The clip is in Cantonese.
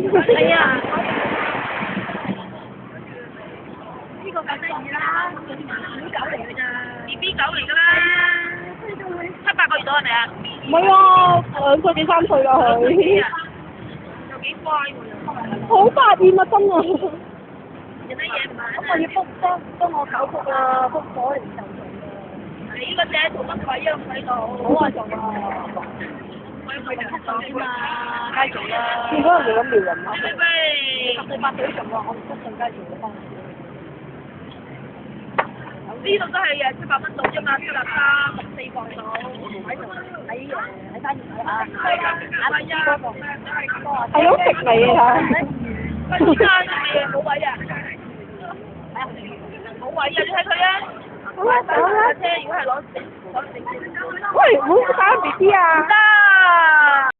係啊。呢個夠得意啦，BB 狗嚟㗎咋？BB 狗嚟㗎啦，7、8個月到係咪啊？唔係啊，2歲幾3歲啦佢。又幾乖喎好百厭啊真啊！有啲嘢唔係。咁我要幫我搞福啦，book咗嚟就做啦。你個姐做乜鬼啊？唔喺度。好啊做啊！我要去人做啫嘛，梗係做啦。見到人哋咁撩人啊！喂10歲8歲做啊，我唔得更加做咗幫。呢度都係700蚊到啫嘛，加拿大14磅到。喺度喺山園啊！係啊，係好食味啊！喂，依家係冇位啊！冇位啊！你睇佢啊！好啦，架車如果係攞，喂，唔好打 B B 啊！唔得。